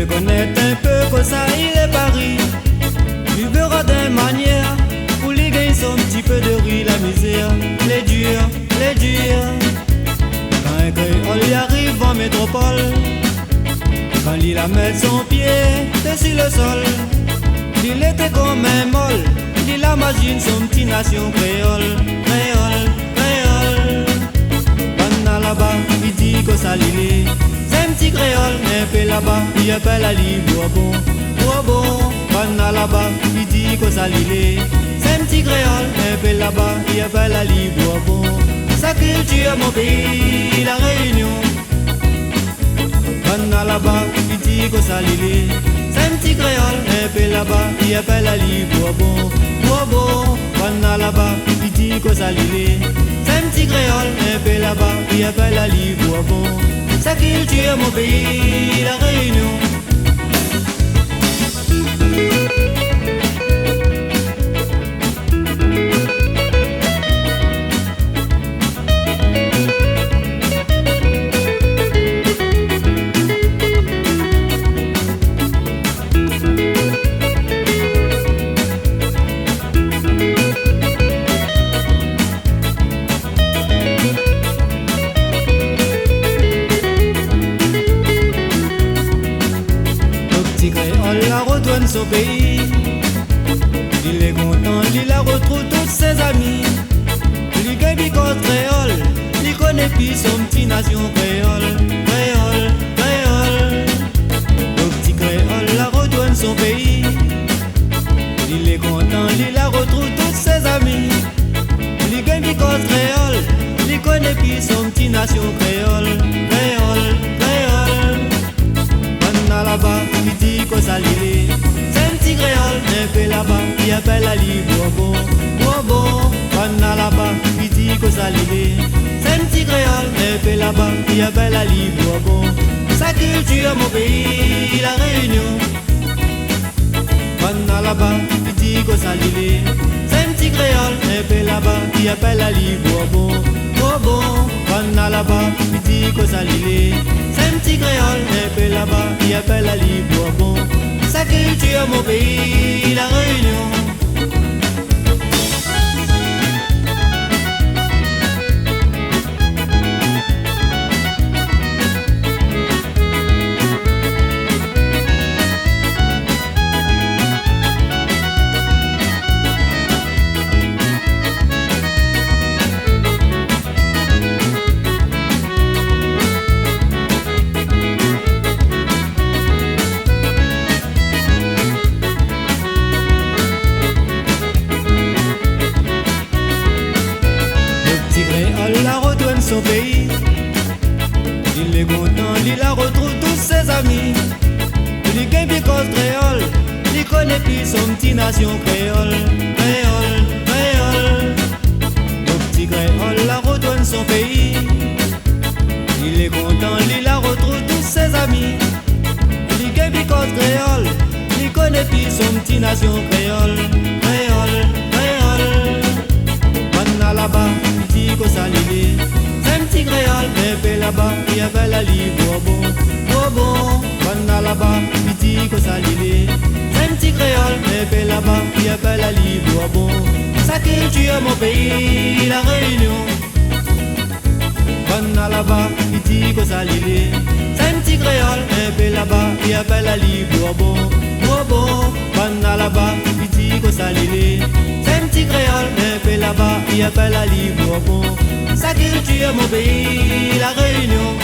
veux connaître un peu que ça il est Paris. Tu verras des manières pour les gagner son petit peu de riz, la misère, les durs, les durs. Quand un créole y arrive en métropole, quand il a mis son pied dessus le sol, il était comme un molle, il imagine son petit nation créole, créole, créole. Quand là-bas, il dit que ça l'île, c'est un petit créole, mais peu là-bas, il appelle à lui, bon, bon. Quand là-bas, il dit que ça l'île, c'est un petit créole, mais peu là-bas, il appelle à lui, bon. Sa culture, mon pays, la Réunion. Quand là-bas, il dit que ça l'île, c'est un petit créole, mais peu là-bas, il appelle à lui, bon. Quand là-bas, il dit que ça l'île, c'est un petit créole, un peu là-bas, il appelle à lui, bon. Sa culture, mon pays, la Réunion. La retourne son pays, il est content, il la retrouve tous ses amis. Il gagne du code créole, il connaît plus son petit nation créole, créole, créole. Le petit créole la retourne son pays, il est content, il la retrouve tous ses amis. Il gagne du code créole, il connaît plus son petit nation créole, créole, créole. Quand là-bas, il dit que ça l'île, c'est un petit créole, mais peu là-bas, il appelle à lui, bon. Quand là-bas, il dit que ça l'île, c'est un petit créole, mais peu là-bas, il appelle à lui, bon. Sa culture, mon pays, la Réunion. Quand là-bas, il dit que ça l'île, c'est un petit créole, mais peu là-bas, il appelle à lui, bon. Quand là-bas, il dit que ça l'île, c'est un petit créole, mais peu là-bas, il appelle à lui, bon. Sa culture, mon pays, la Réunion. La retourne son pays, il est content, il la retrouve tous ses amis. Il gagne du code créole, il connaît plus son petit nation créole, créole, créole. Le petit créole la retourne son pays, il est content, il la retrouve tous ses amis. Il gagne du code créole, il connaît plus son petit nation créole, créole, créole. Quand là-bas, il dit que ça l'île, c'est un petit créole, mais peu là-bas, il appelle à lui, bon. Quand là-bas, il dit que ça l'île, c'est un petit créole, mais peu là-bas, il appelle à lui, bon. Sa culture, mon pays, la Réunion. Quand là-bas, il dit que ça l'île, c'est un petit créole, mais peu là-bas, il appelle à lui, bon. Quand là-bas, il dit que ça l'île, c'est un petit créole, mais peu là-bas, il appelle à lui, bon. Sa culture, mon pays, la Réunion.